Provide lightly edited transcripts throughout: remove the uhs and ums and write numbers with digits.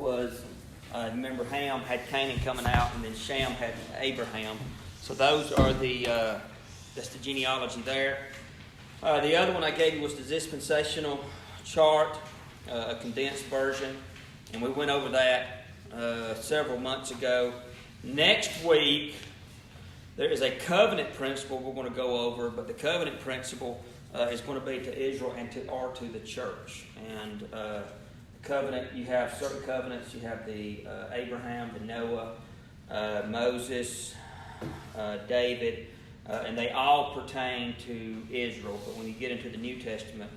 was, remember Ham had Canaan coming out, and then Shem had Abraham. So those are that's the genealogy there. The other one I gave you was the dispensational chart, a condensed version, and we went over that several months ago. Next week, there is a covenant principle we're going to go over, but the covenant principle is going to be to Israel and to the church. And covenant, you have certain covenants. You have the Abraham, the Noah, Moses, David, and they all pertain to Israel. But when you get into the New Testament,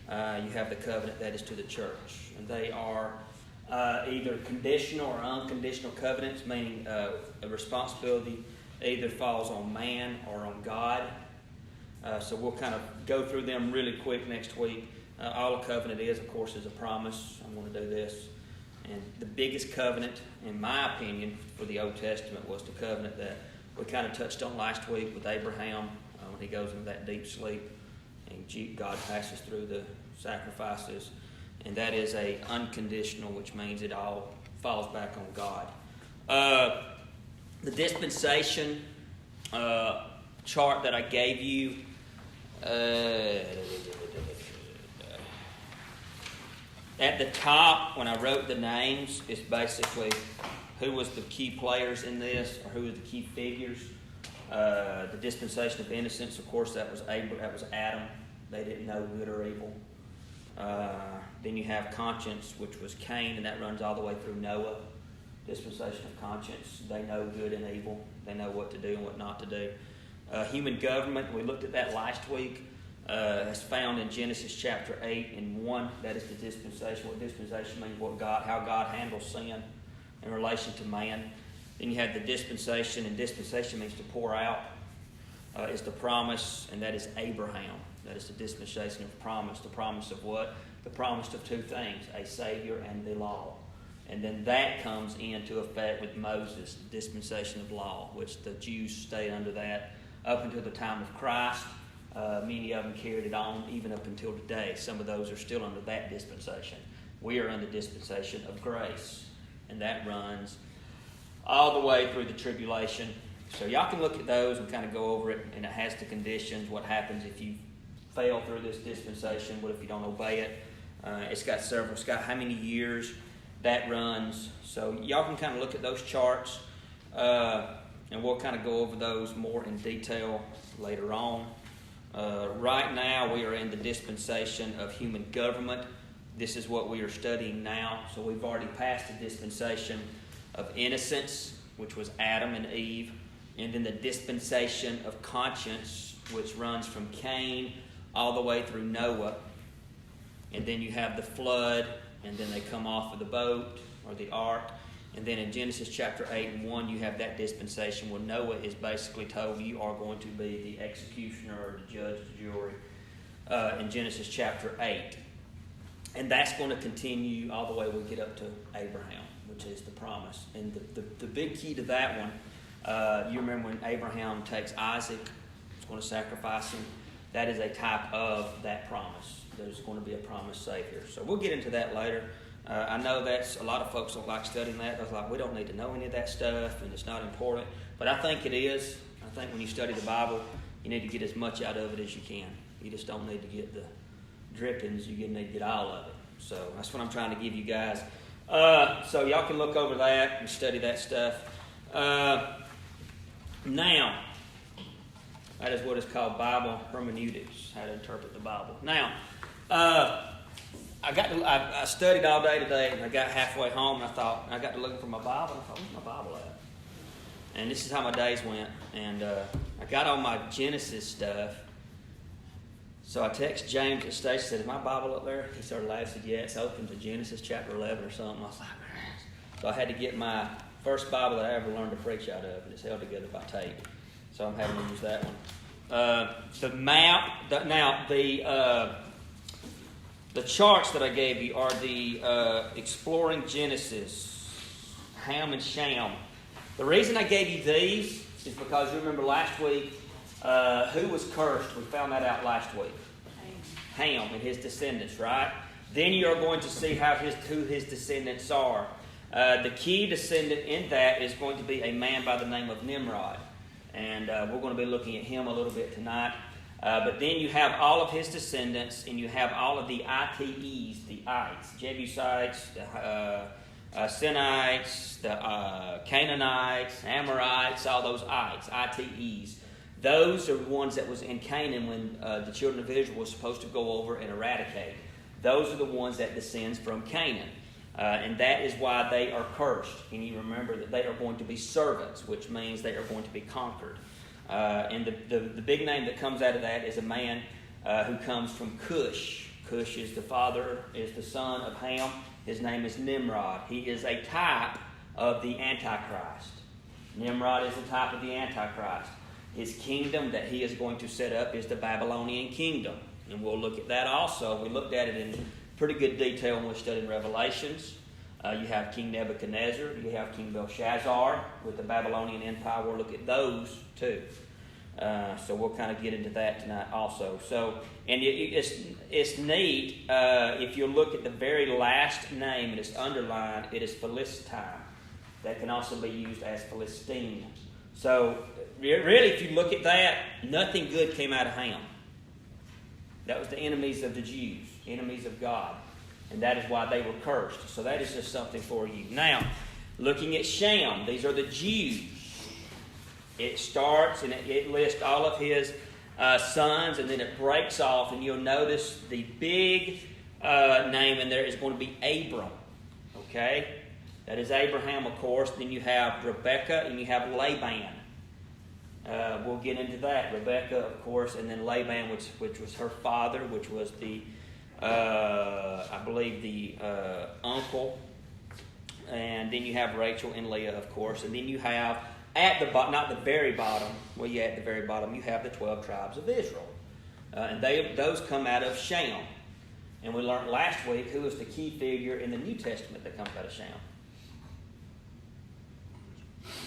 you have the covenant that is to the church. And they are either conditional or unconditional covenants, meaning a responsibility either falls on man or on God. So we'll kind of go through them really quick next week. All a covenant is, of course, is a promise. I'm going to do this. And the biggest covenant, in my opinion, for the Old Testament was the covenant that we kind of touched on last week with Abraham when he goes into that deep sleep and God passes through the sacrifices. And that is a unconditional, which means it all falls back on God. The dispensation chart that I gave you, at the top, when I wrote the names, it's basically who was the key players in this, or who was the key figures. The dispensation of innocence, of course, that was Adam. They didn't know good or evil. Then you have conscience, which was Cain, and that runs all the way through Noah. Dispensation of conscience, they know good and evil. They know what to do and what not to do. Human government, we looked at that last week. It's found in Genesis chapter 8 and 1. That is the dispensation. What dispensation means, how God handles sin in relation to man. Then you have the dispensation, and dispensation means to pour out. Is the promise, and that is Abraham. That is the dispensation of promise. The promise of what? The promise of two things, a Savior and the law. And then that comes into effect with Moses, the dispensation of law, which the Jews stayed under that up until the time of Christ. Many of them carried it on even up until today. Some of those are still under that dispensation. We are under the dispensation of grace, and that runs all the way through the tribulation. So y'all can look at those and kind of go over it, and it has the conditions, what happens if you fail through this dispensation, what if you don't obey it. It's got how many years that runs. So y'all can kind of look at those charts, and we'll kind of go over those more in detail later on. Right now we are in the dispensation of human government. This is what we are studying now. So we've already passed the dispensation of innocence, which was Adam and Eve, and then the dispensation of conscience, which runs from Cain all the way through Noah. And then you have the flood, and then they come off of the boat or the ark. And then in Genesis chapter 8 and 1, you have that dispensation where Noah is basically told you are going to be the executioner or the judge, the jury, in Genesis chapter 8. And that's going to continue all the way we get up to Abraham, which is the promise. And the big key to that one, you remember when Abraham takes Isaac, he's going to sacrifice him. That is a type of that promise. There's going to be a promised Savior. So we'll get into that later. I know that's a lot of folks don't like studying that. They're like, we don't need to know any of that stuff, and it's not important. But I think it is. I think when you study the Bible, you need to get as much out of it as you can. You just don't need to get the drippings. You need to get all of it. So that's what I'm trying to give you guys. So y'all can look over that and study that stuff. Now, that is what is called Bible hermeneutics, how to interpret the Bible. Now, I studied all day today, and I got halfway home, and I got to looking for my Bible, and I thought, where's my Bible at? And this is how my days went. And I got all my Genesis stuff. So I texted James at the station, said, is my Bible up there? He started laughing, said, yeah, it's open to Genesis chapter 11 or something. I was like, so I had to get my first Bible that I ever learned to preach out of, and it's held together by tape. So I'm having to use that one. The map, the charts that I gave you are the Exploring Genesis, Ham and Shem. The reason I gave you these is because you remember last week, who was cursed? We found that out last week. Ham and his descendants, right? Then you are going to see who his descendants are. The key descendant in that is going to be a man by the name of Nimrod. And we're going to be looking at him a little bit tonight. But then you have all of his descendants, and you have all of the ITEs, the ites, Jebusites, the Sinites, the Canaanites, Amorites, all those ites, ITEs. Those are the ones that was in Canaan when the children of Israel were supposed to go over and eradicate. Those are the ones that descends from Canaan. And that is why they are cursed. And you remember that they are going to be servants, which means they are going to be conquered. And the big name that comes out of that is a man who comes from Cush. Cush is the son of Ham. His name is Nimrod. He is a type of the Antichrist. Nimrod is a type of the Antichrist. His kingdom that he is going to set up is the Babylonian kingdom. And we'll look at that also. We looked at it in pretty good detail when we studied Revelations. You have King Nebuchadnezzar. You have King Belshazzar with the Babylonian Empire. We'll look at those too. So we'll kind of get into that tonight also. So, and it's neat. If you look at the very last name and it's underlined, it is Philistine. That can also be used as Philistine. So really, if you look at that, nothing good came out of Ham. That was the enemies of the Jews, enemies of God. And that is why they were cursed. So that is just something for you. Now, looking at Shem, these are the Jews. It starts and it lists all of his sons, and then it breaks off, and you'll notice the big name in there is going to be Abram. Okay? That is Abraham, of course. Then you have Rebekah and you have Laban. We'll get into that. Rebekah, of course, and then Laban, which was her father, which was the, I believe, the uncle. And then you have Rachel and Leah, of course. And then you have, at the bottom, not the very bottom, well, yeah, at the very bottom, you have the 12 tribes of Israel. And those come out of Shem. And we learned last week who is the key figure in the New Testament that comes out of Shem.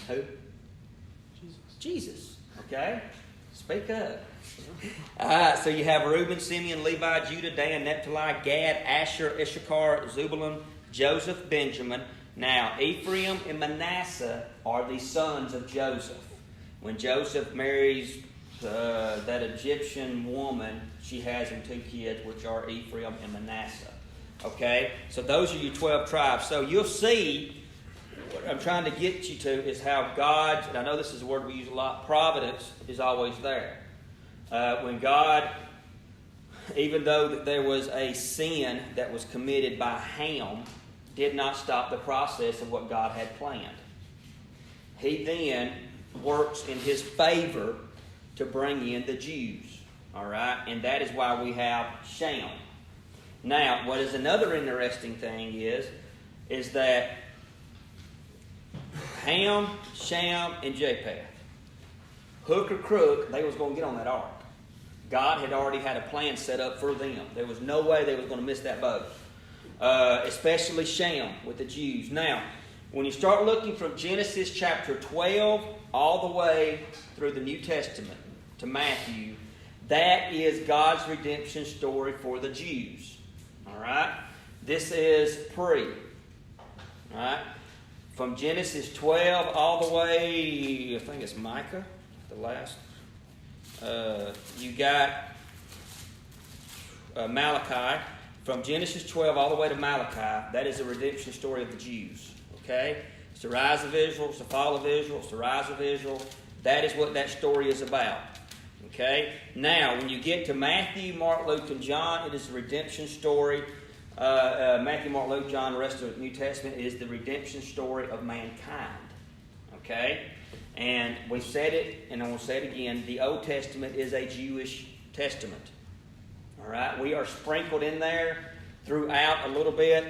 Who? Jesus. Okay? Speak up. So you have Reuben, Simeon, Levi, Judah, Dan, Naphtali, Gad, Asher, Issachar, Zebulun, Joseph, Benjamin. Now, Ephraim and Manasseh are the sons of Joseph. When Joseph marries that Egyptian woman, she has him 2 kids, which are Ephraim and Manasseh. Okay? So those are your 12 tribes. So you'll see, what I'm trying to get you to is how God, and I know this is a word we use a lot, providence is always there. When God, even though that there was a sin that was committed by Ham, did not stop the process of what God had planned. He then works in his favor to bring in the Jews. All right? And that is why we have Shem. Now, what is another interesting thing is that Ham, Shem, and Japheth, hook or crook, they was going to get on that ark. God had already had a plan set up for them. There was no way they was going to miss that boat. Especially Shem with the Jews. Now, when you start looking from Genesis chapter 12 all the way through the New Testament to Matthew, that is God's redemption story for the Jews. All right? This is pre. All right? From Genesis 12 all the way, I think it's Micah, the last. You got Malachi. From Genesis 12 all the way to Malachi, that is the redemption story of the Jews. Okay? It's the rise of Israel, it's the fall of Israel, it's the rise of Israel. That is what that story is about. Okay? Now, when you get to Matthew, Mark, Luke, and John, it is the redemption story. Matthew, Mark, Luke, John, the rest of the New Testament is the redemption story of mankind. Okay? And we said it, and I will say it again, the Old Testament is a Jewish testament. All right? We are sprinkled in there throughout a little bit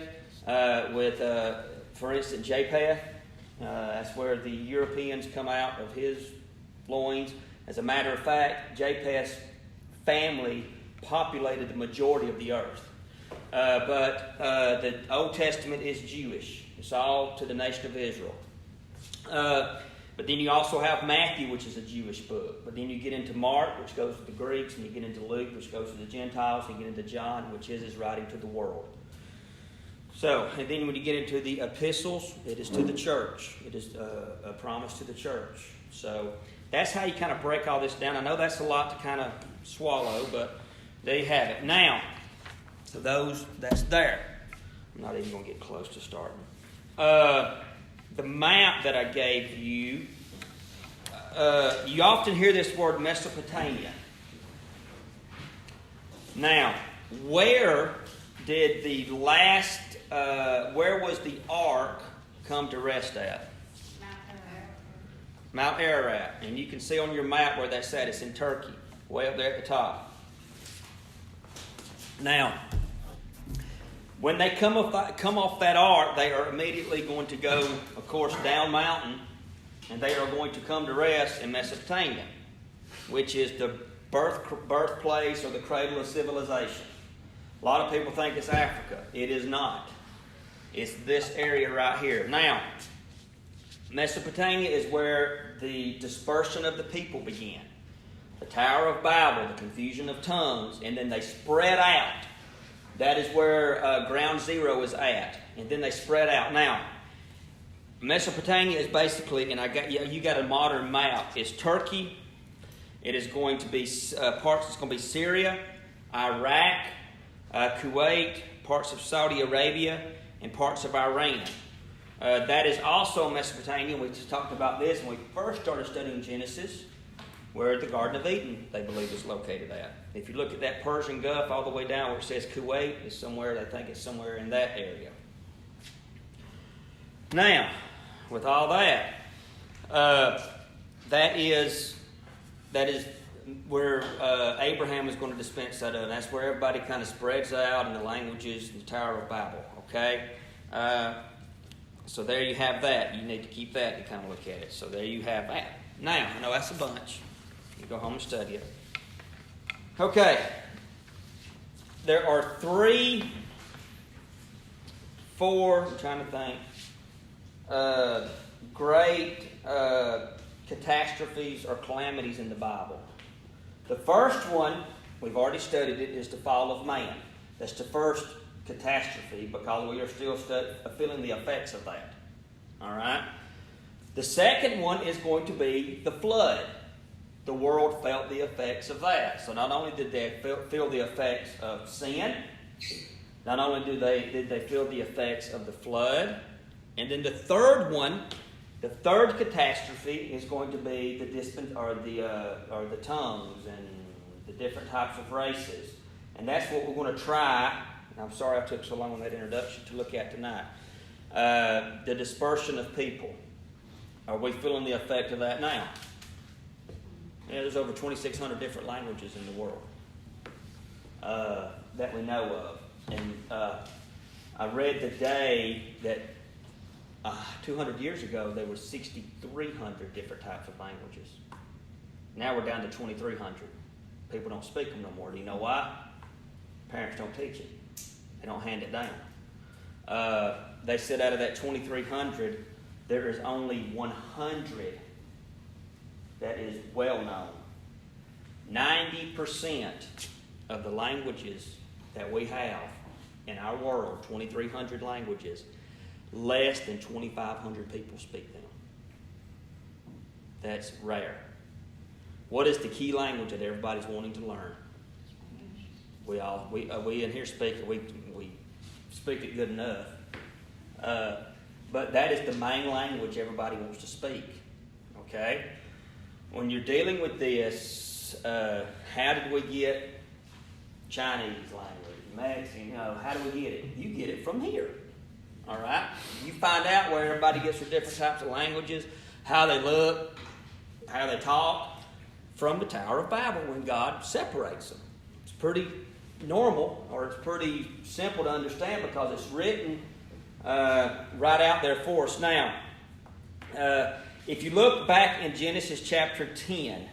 with, for instance, Japheth. That's where the Europeans come out of his loins. As a matter of fact, Japheth's family populated the majority of the earth. But the Old Testament is Jewish. It's all to the nation of Israel. But then you also have Matthew, which is a Jewish book. But then you get into Mark, which goes to the Greeks, and you get into Luke, which goes to the Gentiles, and you get into John, which is his writing to the world. So, and then when you get into the epistles, it is to the church. It is a promise to the church. So that's how you kind of break all this down. I know that's a lot to kind of swallow, but there you have it. Now, so that's there. I'm not even going to get close to starting. The map that I gave you, you often hear this word Mesopotamia. Now, where did where was the ark come to rest at? Mount Ararat. And you can see on your map where that's at. It's in Turkey, way up there at the top. Now, when they come off that ark, they are immediately going to go, of course, down mountain, and they are going to come to rest in Mesopotamia, which is the birthplace or the cradle of civilization. A lot of people think it's Africa. It is not. It's this area right here. Now, Mesopotamia is where the dispersion of the people began. The Tower of Babel, the confusion of tongues, and then they spread out. That is where ground zero is at. And then they spread out. Now, Mesopotamia is basically, and you got a modern map, it's Turkey. It is going to be parts, it's going to be Syria, Iraq, Kuwait, parts of Saudi Arabia, and parts of Iran. That is also Mesopotamia. We just talked about this when we first started studying Genesis, where the Garden of Eden, they believe, is located at. If you look at that Persian Gulf all the way down where it says Kuwait, it's somewhere, they think it's somewhere in that area. Now, with all that, that is where Abraham is going to dispense that of. That's where everybody kind of spreads out in the languages, the Tower of Babel. Okay? So there you have that. You need to keep that to kind of look at it. So there you have that. Now, I know that's a bunch. You go home and study it. Okay. There are 4, I'm trying to think, great catastrophes or calamities in the Bible. The first one, we've already studied it, is the fall of man. That's the first catastrophe because we are still feeling the effects of that. All right? The second one is going to be the flood. The world felt the effects of that. So not only did they feel the effects of sin, not only did they feel the effects of the flood, and then the third one, the third catastrophe is going to be the tongues and the different types of races. And that's what we're going to try, and I'm sorry I took so long on that introduction, to look at tonight. The dispersion of people. Are we feeling the effect of that now? Yeah, there's over 2,600 different languages in the world that we know of. And I read today that 200 years ago there were 6,300 different types of languages. Now we're down to 2,300. People don't speak them no more. Do you know why? Parents don't teach it. They don't hand it down. They said out of that 2,300, there is only 100 that is well known. 90% of the languages that we have in our world, 2,300 languages, less than 2,500 people speak them. That's rare. What is the key language that everybody's wanting to learn? We in here speak it. We speak it good enough. But that is the main language everybody wants to speak. Okay? When you're dealing with this, how did we get Chinese language, Mexican? How do we get it? You get it from here. All right? You find out where everybody gets their different types of languages, how they look, how they talk, from the Tower of Babel when God separates them. It's pretty normal, or it's pretty simple to understand because it's written right out there for us. Now, if you look back in Genesis chapter 10,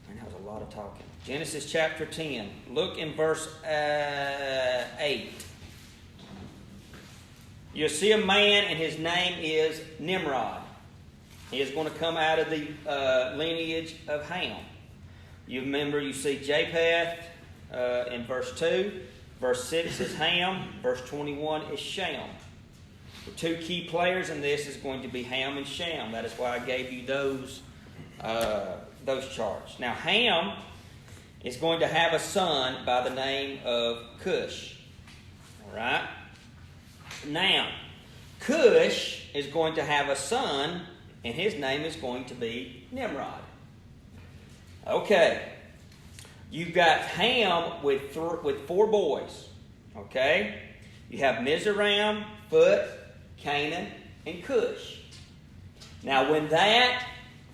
and that was a lot of talking. Genesis chapter 10, look in verse 8. You'll see a man, and his name is Nimrod. He is going to come out of the lineage of Ham. You remember, you see Japheth in verse 2. Verse 6 is Ham. Verse 21 is Shem. The two key players in this is going to be Ham and Shem. That is why I gave you those charts. Now, Ham is going to have a son by the name of Cush. All right? Now, Cush is going to have a son, and his name is going to be Nimrod. Okay. You've got Ham with 4 boys. Okay? You have Mizraim, Phut, Canaan, and Cush. Now, when that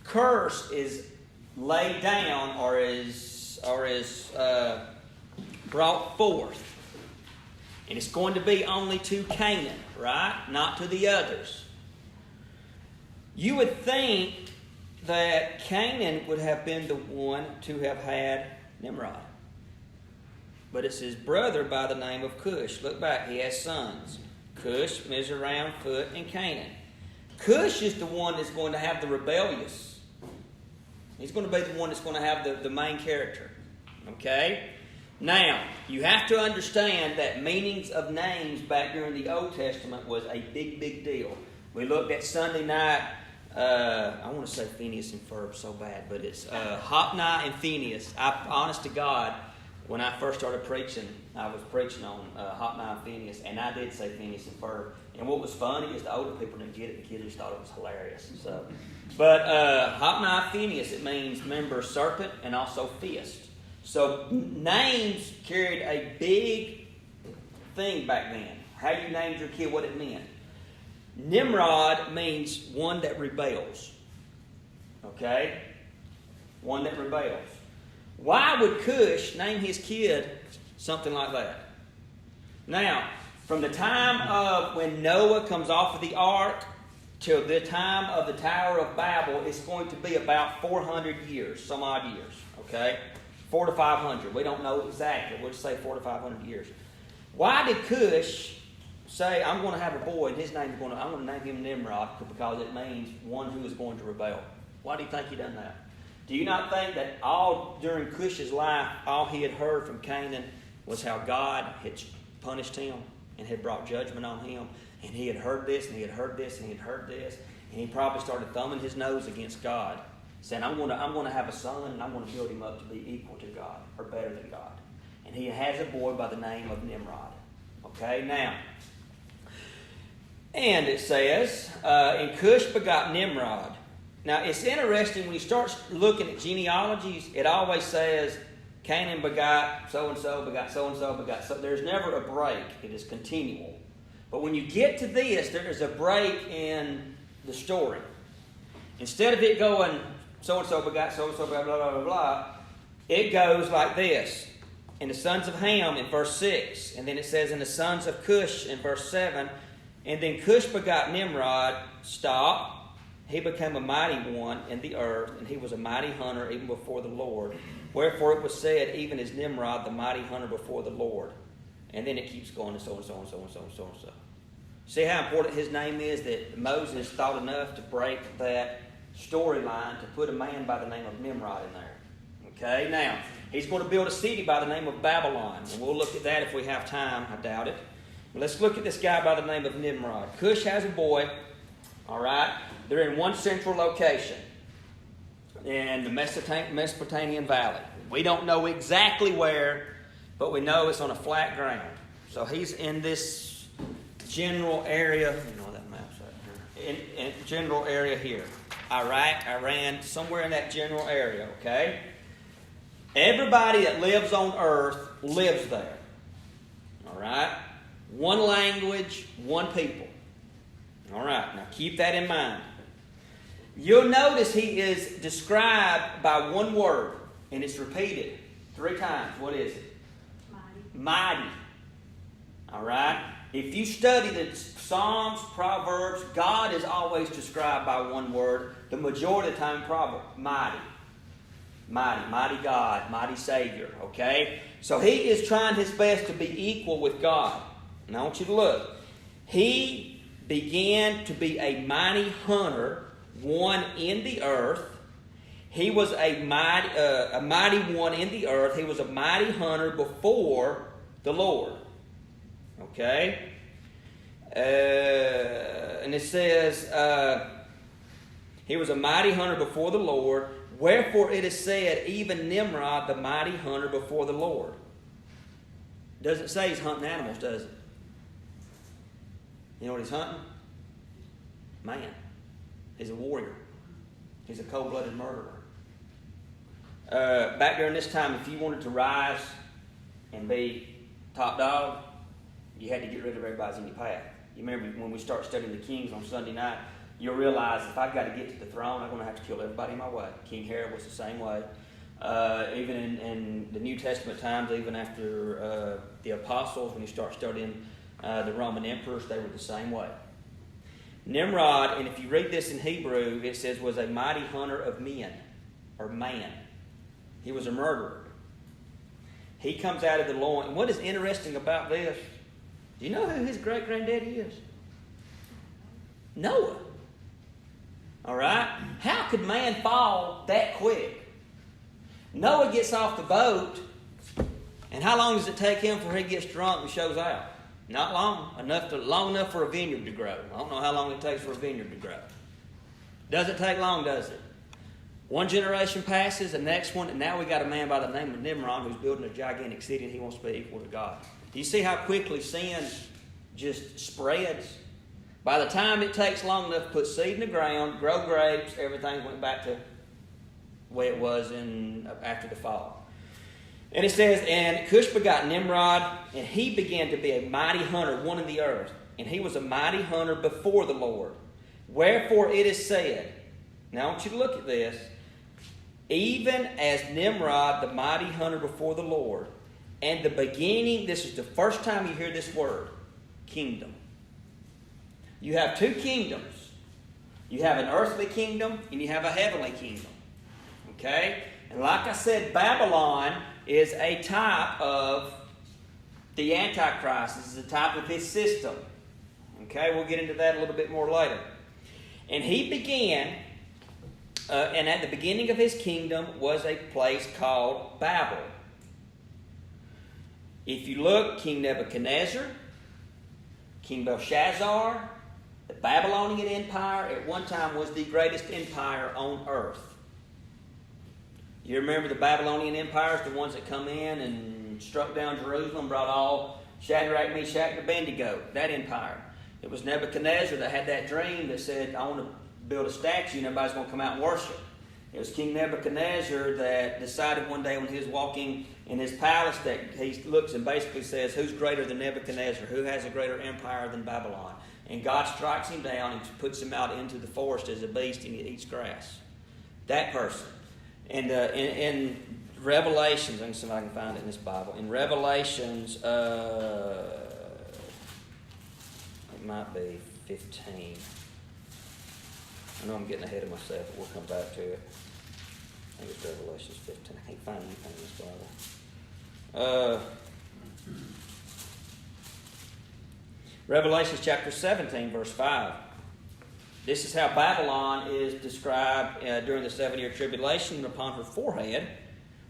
curse is laid down or is brought forth, and it's going to be only to Canaan, right? Not to the others. You would think that Canaan would have been the one to have had Nimrod. But it's his brother by the name of Cush. Look back, he has sons. Cush, Mizraim, Phut, and Canaan. Cush is the one that's going to have the rebellious. He's going to be the one that's going to have the main character. Okay? Now, you have to understand that meanings of names back during the Old Testament was a big, big deal. We looked at Sunday night, I want to say Phineas and Ferb so bad, but it's Hophni and Phineas. Honest to God, when I first started preaching, I was preaching on Hophni and Phineas, and I did say Phineas and Ferb. And what was funny is the older people didn't get it, the kids just thought it was hilarious. But Hophni and Phineas, it means member serpent and also fist. So names carried a big thing back then. How you named your kid, what it meant. Nimrod means one that rebels. Okay? One that rebels. Why would Cush name his kid something like that? Now, from the time of when Noah comes off of the ark till the time of the Tower of Babel, it's going to be about 400 years, some odd years. Okay? 400 to 500. We don't know exactly. We'll just say 400 to 500 years. Why did Cush say, I'm going to have a boy, and his name I'm going to name him Nimrod, because it means one who is going to rebel? Why do you think he done that? Do you not think that all during Cush's life, all he had heard from Canaan was how God had punished him and had brought judgment on him? And he had heard this, and he had heard this, and he had heard this, and he probably started thumbing his nose against God, saying, I'm going to have a son, and I'm going to build him up to be equal to God, or better than God. And he has a boy by the name of Nimrod. Okay, now, and it says, and Cush begot Nimrod. Now, it's interesting when you start looking at genealogies, it always says Canaan begot so-and-so, begot so-and-so, begot so. There's never a break. It is continual. But when you get to this, there is a break in the story. Instead of it going so-and-so begot so-and-so, blah, blah, blah, blah, blah, it goes like this. And the sons of Ham in verse 6. And then it says, and the sons of Cush in verse 7. And then Cush begot Nimrod. Stop. He became a mighty one in the earth, and he was a mighty hunter even before the Lord. Wherefore it was said, even as Nimrod, the mighty hunter before the Lord. And then it keeps going to so and so and so and so and so and so. See how important his name is, that Moses thought enough to break that storyline to put a man by the name of Nimrod in there. Okay, now, he's going to build a city by the name of Babylon. And we'll look at that if we have time. I doubt it. But let's look at this guy by the name of Nimrod. Cush has a boy. All right? They're in one central location in the Mesopotamian Valley. We don't know exactly where, but we know it's on a flat ground. So he's in this general area. You know that map's right here. In general area here. Iraq, Iran, somewhere in that general area, okay? Everybody that lives on earth lives there. All right? One language, one people. All right, now keep that in mind. You'll notice he is described by one word, and it's repeated 3 times. What is it? Mighty. All right? If you study the Psalms, Proverbs, God is always described by one word. The majority of the time, Proverbs, mighty. Mighty, mighty God, mighty Savior. Okay? So he is trying his best to be equal with God. And I want you to look. He began to be a mighty hunter, one in the earth. He was a mighty one in the earth. He was a mighty hunter before the Lord. Okay? And it says, he was a mighty hunter before the Lord. Wherefore it is said, even Nimrod, the mighty hunter before the Lord. Doesn't say he's hunting animals, does it? You know what he's hunting? Man. He's a warrior. He's a cold-blooded murderer. Back during this time, if you wanted to rise and be top dog, you had to get rid of everybody in your path. You remember when we start studying the kings on Sunday night, you'll realize if I've got to get to the throne, I'm going to have to kill everybody in my way. King Herod was the same way. Even in the New Testament times, even after the apostles, when you start studying the Roman emperors, they were the same way. Nimrod, and if you read this in Hebrew, it says was a mighty hunter of men, or man. He was a murderer. He comes out of the loin. And what is interesting about this, do you know who his great-granddaddy is? Noah. All right? How could man fall that quick? Noah gets off the boat, and how long does it take him before he gets drunk and shows out? Not long. Long enough for a vineyard to grow. I don't know how long it takes for a vineyard to grow. Doesn't take long, does it? One generation passes, the next one, and now we got a man by the name of Nimrod who's building a gigantic city and he wants to be equal to God. Do you see how quickly sin just spreads? By the time it takes long enough to put seed in the ground, grow grapes, everything went back to the way it was after the fall. And it says, and Cush begot Nimrod, and he began to be a mighty hunter, one in the earth. And he was a mighty hunter before the Lord. Wherefore it is said, now I want you to look at this, even as Nimrod, the mighty hunter before the Lord, and the beginning, this is the first time you hear this word, kingdom. You have two kingdoms. You have an earthly kingdom, and you have a heavenly kingdom. Okay? And like I said, Babylon is a type of the Antichrist. This is a type of his system. Okay, we'll get into that a little bit more later. And he began, and at the beginning of his kingdom was a place called Babel. If you look, King Nebuchadnezzar, King Belshazzar, the Babylonian Empire at one time was the greatest empire on earth. You remember the Babylonian empires, the ones that come in and struck down Jerusalem, brought all Shadrach, Meshach, and Abednego, that empire. It was Nebuchadnezzar that had that dream that said, I want to build a statue and everybody's going to come out and worship. It was King Nebuchadnezzar that decided one day when he was walking in his palace that he looks and basically says, who's greater than Nebuchadnezzar? Who has a greater empire than Babylon? And God strikes him down and puts him out into the forest as a beast and he eats grass. That person. And in Revelations, let me see if I can find it in this Bible. In Revelations, it might be 15. I know I'm getting ahead of myself, but we'll come back to it. I think it's Revelations 15. I can't find anything in this Bible. Revelations chapter 17, verse 5. This is how Babylon is described during the 7-year tribulation. And upon her forehead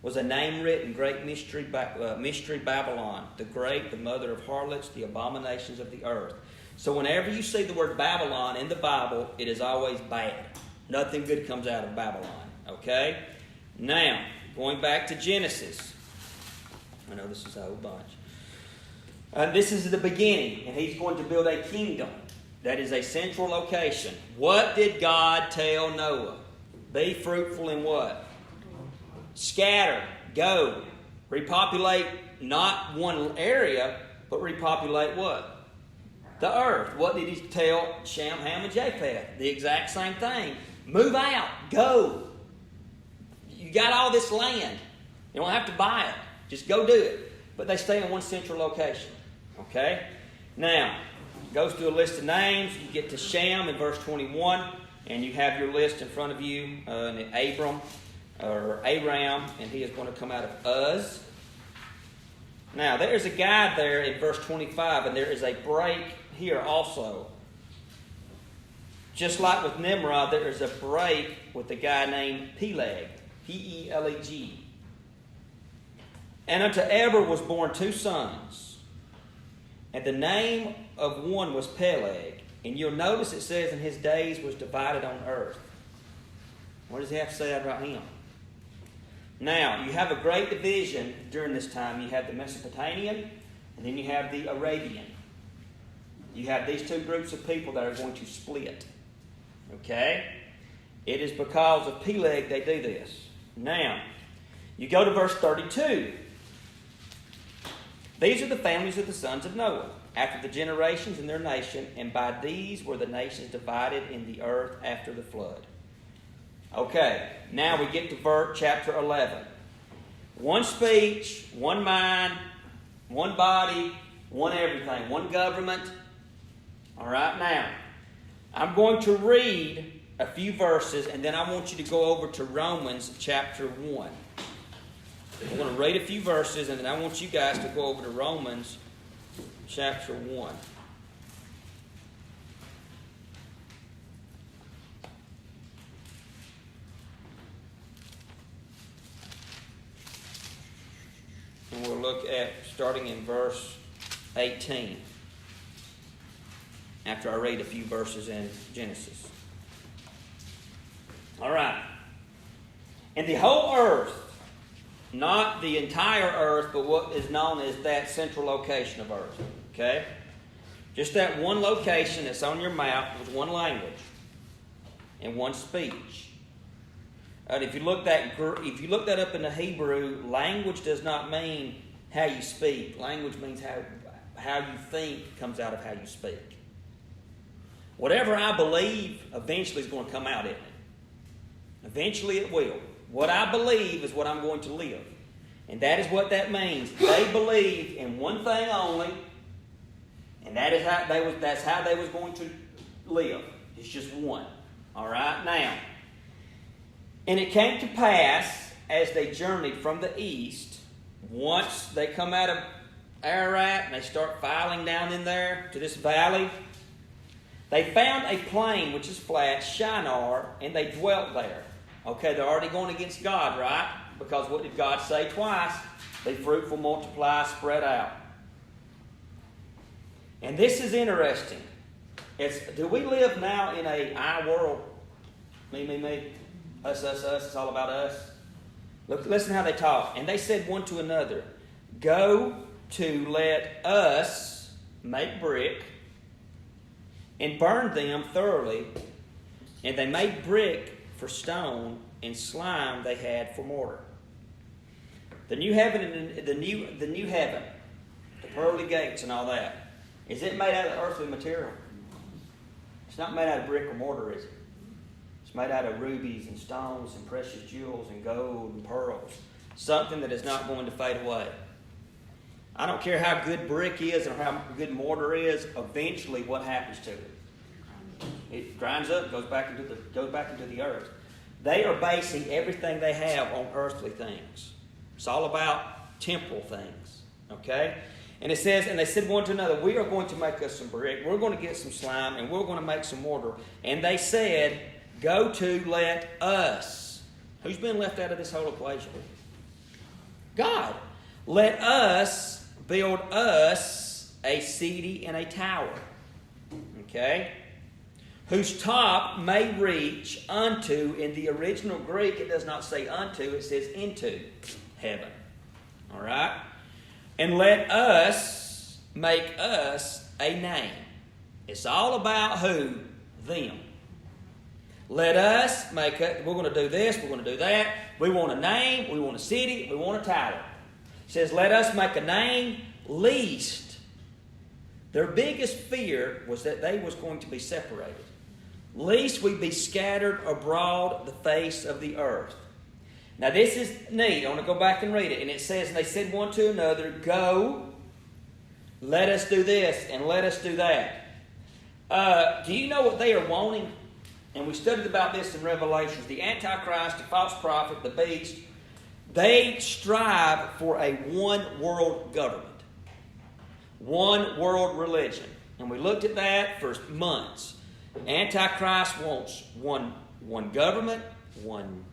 was a name written, Great Mystery Babylon, the great, the mother of harlots, the abominations of the earth. So whenever you see the word Babylon in the Bible, it is always bad. Nothing good comes out of Babylon. Okay? Now, going back to Genesis. I know this is a whole bunch. This is the beginning, and he's going to build a kingdom. That is a central location. What did God tell Noah? Be fruitful in what? Scatter, go, repopulate not one area, but repopulate what? The earth. What did he tell Shem, Ham, and Japheth? The exact same thing. Move out, go. You got all this land. You don't have to buy it. Just go do it. But they stay in one central location. Okay? Now, goes through a list of names. You get to Shem in verse 21, and you have your list in front of you. Aram, and he is going to come out of Uz. Now, there's a guy there in verse 25, and there is a break here also. Just like with Nimrod, there is a break with a guy named Peleg, P-E-L-E-G. And unto Eber was born 2 sons. And the name of one was Peleg. And you'll notice it says, in his days was divided on earth. What does he have to say about him? Now, you have a great division during this time. You have the Mesopotamian, and then you have the Arabian. You have these two groups of people that are going to split. Okay? It is because of Peleg they do this. Now, you go to verse 32. These are the families of the sons of Noah, after the generations in their nation, and by these were the nations divided in the earth after the flood. Okay, now we get to chapter 11. One speech, one mind, one body, one everything, one government. All right, now, I'm going to read a few verses, and then I want you to go over to Romans chapter 1. I'm going to read a few verses, and then I want you guys to go over to Romans chapter 1. And we'll look at starting in verse 18. After I read a few verses in Genesis. All right. And the whole earth, not the entire earth, but what is known as that central location of earth. Okay? Just that one location that's on your map with one language and one speech. And if you look that up in the Hebrew, language does not mean how you speak. Language means how you think comes out of how you speak. Whatever I believe eventually is going to come out in it. Eventually it will. What I believe is what I'm going to live. And that is what that means. They believed in one thing only, and that's how they was going to live. It's just one. All right? Now, and it came to pass, as they journeyed from the east, once they come out of Ararat and they start filing down in there to this valley, they found a plain which is flat, Shinar, and they dwelt there. Okay, they're already going against God, right? Because what did God say twice? Be fruitful, multiply, spread out. And this is interesting. Do we live now in a I world? Me, me, me. Us, us, us. It's all about us. Look, listen how they talk. And they said one to another, go to let us make brick and burned them thoroughly, and they made brick for stone, and slime they had for mortar. The new heaven and the new heaven, the pearly gates and all that, is it made out of earthly material? It's not made out of brick or mortar, is it? It's made out of rubies and stones and precious jewels and gold and pearls. Something that is not going to fade away. I don't care how good brick is or how good mortar is, eventually what happens to it? It grinds up, goes back into the earth. They are basing everything they have on earthly things. It's all about temporal things. Okay? And it says, and they said one to another, we are going to make us some brick, we're going to get some slime, and we're going to make some mortar. And they said, go to let us. Who's been left out of this whole equation? God. Let us build us a city and a tower. Okay? Whose top may reach unto, in the original Greek it does not say unto, it says into heaven. All right? And let us make us a name. It's all about who? Them. Let us make it, we're going to do this, we're going to do that. We want a name, we want a city, we want a tower. It says, let us make a name, lest. Their biggest fear was that they was going to be separated. Lest we be scattered abroad the face of the earth. Now this is neat. I want to go back and read it. And it says, and they said one to another, go, let us do this and let us do that. Do you know what they are wanting? And we studied about this in Revelations. The Antichrist, the false prophet, the beast, they strive for a one world government. One world religion. And we looked at that for months. Antichrist wants one government, one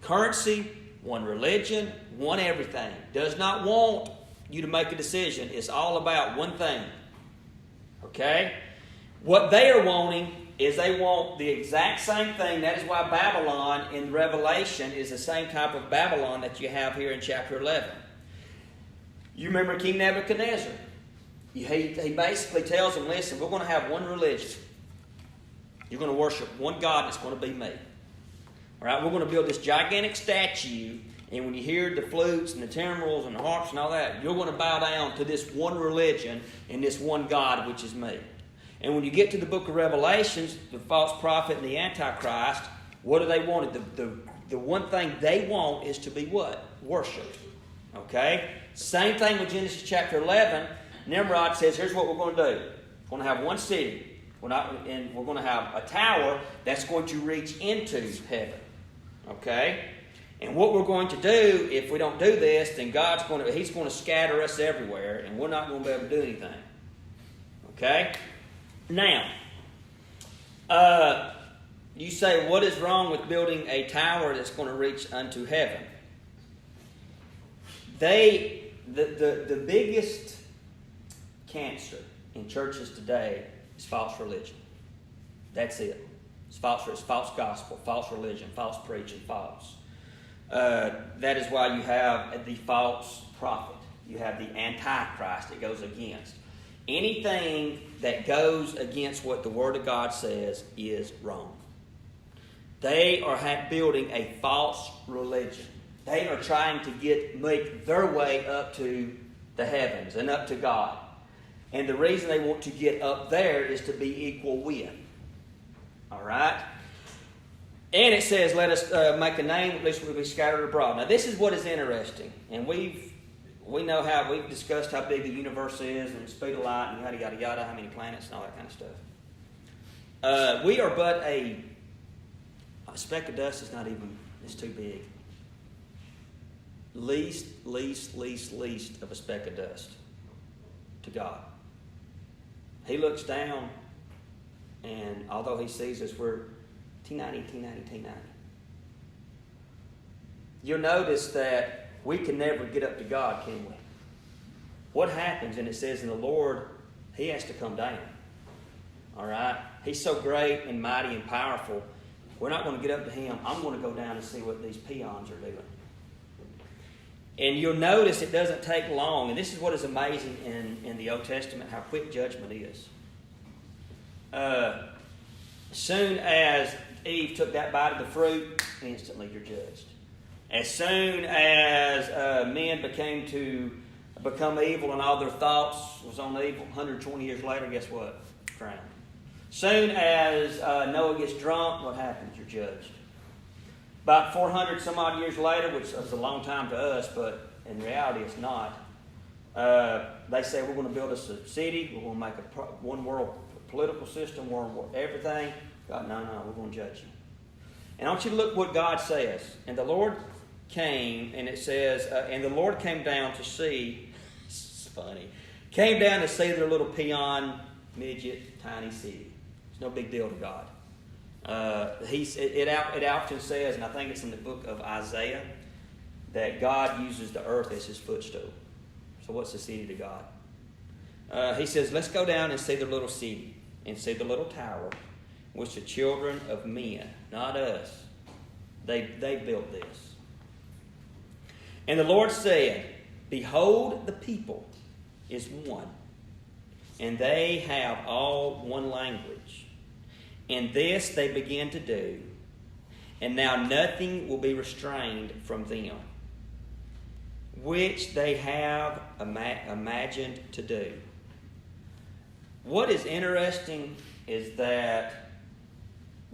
currency, one religion, one everything. Does not want you to make a decision. It's all about one thing. Okay? What they are wanting is they want the exact same thing. That is why Babylon in Revelation is the same type of Babylon that you have here in chapter 11. You remember King Nebuchadnezzar. He basically tells them, listen, we're going to have one religion. You're going to worship one God, and it's going to be me. All right, we're going to build this gigantic statue, and when you hear the flutes and the timbrels and the harps and all that, you're going to bow down to this one religion and this one God, which is me. And when you get to the book of Revelations, the false prophet and the Antichrist, what do they want? The one thing they want is to be what? Worshipped. Okay? Same thing with Genesis chapter 11. Nimrod says, here's what we're going to do. We're going to have one city. And we're going to have a tower that's going to reach into heaven. Okay? And what we're going to do, if we don't do this, then He's going to scatter us everywhere, and we're not going to be able to do anything. Okay? Now, you say, what is wrong with building a tower that's going to reach unto heaven? The biggest cancer in churches today is false religion. That's it. It's false gospel, false religion, false preaching, false. That is why you have the false prophet. You have the Antichrist that goes against. Anything that goes against what the Word of God says is wrong. They are building a false religion. They are trying to make their way up to the heavens and up to God. And the reason they want to get up there is to be equal with. All right? And it says, let us make a name, lest we be scattered abroad. Now, this is what is interesting. And we've discussed how big the universe is and the speed of light and yada, yada, yada, how many planets and all that kind of stuff. We are but a speck of dust is not even, it's too big. Least of a speck of dust to God. He looks down, and although He sees us, we're T90. You'll notice that we can never get up to God, can we? What happens, and it says in the Lord, He has to come down. All right? He's so great and mighty and powerful, we're not going to get up to Him. I'm going to go down and see what these peons are doing. And you'll notice it doesn't take long, and this is what is amazing in the Old Testament, how quick judgment is. As soon as Eve took that bite of the fruit, instantly you're judged. As soon as men become evil and all their thoughts was on evil, 120 years later, guess what? Drowned. Soon as Noah gets drunk, what happens? You're judged. About 400 some odd years later, which is a long time to us, but in reality it's not, they say we're going to build us a city, we're going to make a one world political system, one world everything. God, no, we're going to judge you. And I want you to look what God says. And the Lord came, and it says, and the Lord came down to see, it's funny, came down to see their little peon, midget, tiny city. It's no big deal to God. It often says, and I think it's in the book of Isaiah, that God uses the earth as His footstool. So what's the city to God? He says, let's go down and see the little city and see the little tower, which the children of men, not us, they built this. And the Lord said, behold, the people is one, and they have all one language. And this they begin to do, and now nothing will be restrained from them, which they have imagined to do. What is interesting is that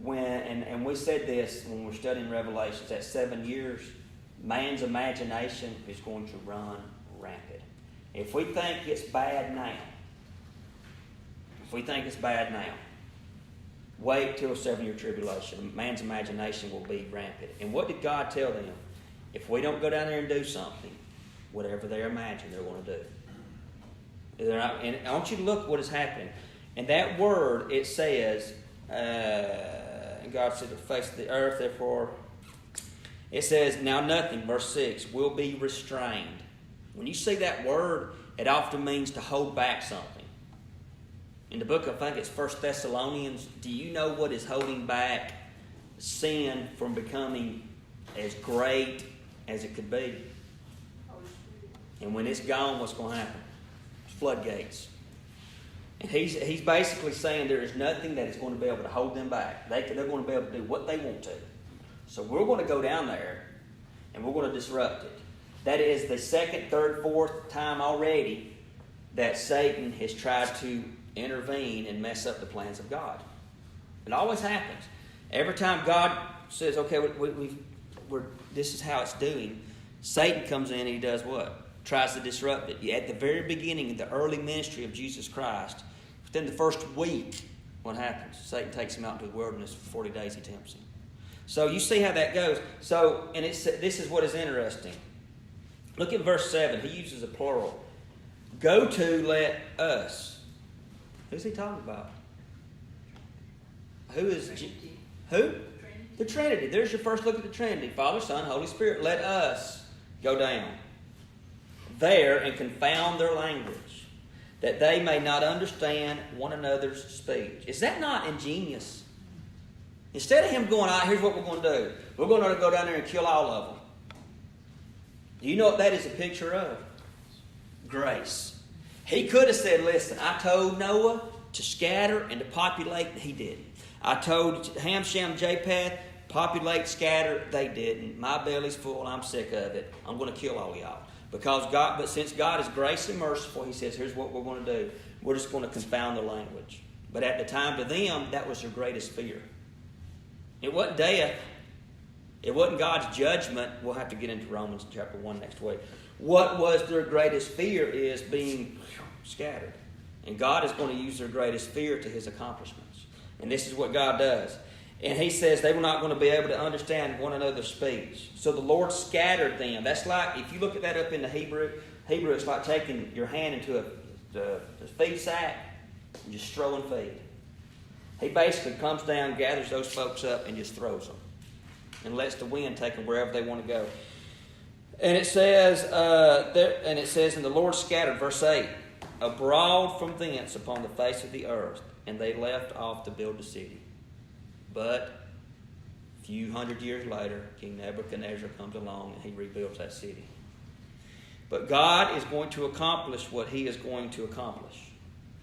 and we said this when we're studying Revelations, that 7 years, man's imagination is going to run rampant. If we think it's bad now, wait till 7-year tribulation. Man's imagination will be rampant. And what did God tell them? If we don't go down there and do something, whatever they imagine they're going to do. And I want you to look what is happening. And that word, it says, and God said to face the earth, therefore, it says, now nothing, verse 6, will be restrained. When you see that word, it often means to hold back something. in the book, I think it's 1 Thessalonians, do you know what is holding back sin from becoming as great as it could be? And when it's gone, what's going to happen? Floodgates. And he's basically saying there is nothing that is going to be able to hold them back. They're going to be able to do what they want to. So we're going to go down there and we're going to disrupt it. That is the second, third, fourth time already that Satan has tried to intervene and mess up the plans of God. It always happens. Every time God says, okay, this is how it's doing, Satan comes in and he does what? Tries to disrupt it. At the very beginning of the early ministry of Jesus Christ, within the first week, what happens? Satan takes him out into the wilderness for 40 days. He tempts him. So you see how that goes. So, and this is what is interesting. Look at verse 7. He uses a plural. Go to, let us. Who's he talking about? Who is? Who? The Trinity. There's your first look at the Trinity. Father, Son, Holy Spirit. Let us go down there and confound their language, that they may not understand one another's speech. Is that not ingenious? Instead of him going, here's what we're going to do. We're going to go down there and kill all of them. Do you know what that is a picture of? Grace. He could have said, listen, I told Noah to scatter and to populate, and he didn't. I told Ham, Shem, Japheth, populate, scatter, they didn't. My belly's full, I'm sick of it. I'm going to kill all y'all. But since God is grace and merciful, he says, here's what we're going to do. We're just going to confound their language. But at the time to them, that was their greatest fear. It wasn't death. It wasn't God's judgment. We'll have to get into Romans chapter 1 next week. What was their greatest fear is being scattered. And God is going to use their greatest fear to his accomplishments. And this is what God does. And he says they were not going to be able to understand one another's speech. So the Lord scattered them. That's like, if you look at that up in the Hebrew, it's like taking your hand into a feed sack and just throwing feed. He basically comes down, gathers those folks up, and just throws them. And lets the wind take them wherever they want to go. And it says, and the Lord scattered, verse 8, abroad from thence upon the face of the earth, and they left off to build the city. But a few hundred years later, King Nebuchadnezzar comes along and he rebuilds that city. But God is going to accomplish what he is going to accomplish.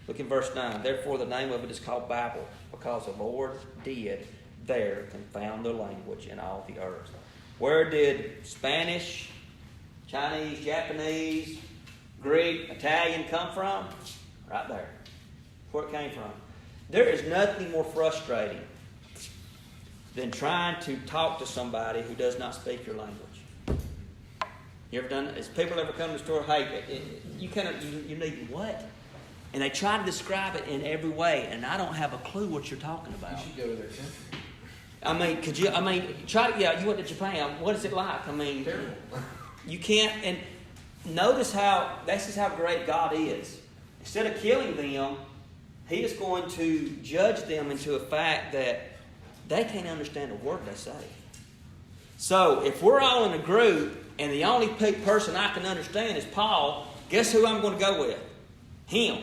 Look in verse 9. Therefore the name of it is called Babel, because the Lord did there confound the language in all the earth. Where did Spanish, Chinese, Japanese, Greek, Italian come from? Right there. Where it came from. There is nothing more frustrating than trying to talk to somebody who does not speak your language. You ever done that? Has people ever come to the store, hey, you need what? And they try to describe it in every way, and I don't have a clue what you're talking about. You should go to their country. You went to Japan. What is it like? Terrible. You can't, and notice this is how great God is. Instead of killing them, he is going to judge them into a fact that they can't understand a word they say. So, if we're all in a group, and the only person I can understand is Paul, guess who I'm going to go with? Him.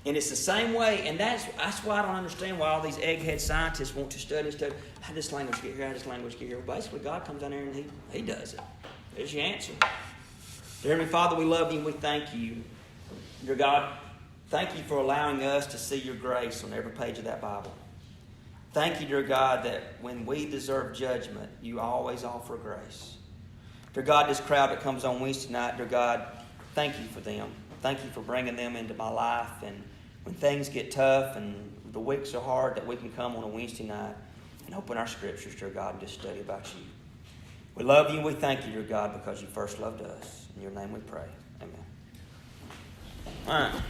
And it's the same way, and that's why I don't understand why all these egghead scientists want to study. How this language get here, how this language get here. Well, basically, God comes down there and he does it. There's your answer. Dear Heavenly Father, we love you and we thank you. Dear God, thank you for allowing us to see your grace on every page of that Bible. Thank you, dear God, that when we deserve judgment, you always offer grace. Dear God, this crowd that comes on Wednesday night, dear God, thank you for them. Thank you for bringing them into my life. And when things get tough and the weeks are hard, that we can come on a Wednesday night and open our scriptures, dear God, and just study about you. We love you and we thank you, dear God, because you first loved us. In your name we pray. Amen. All right.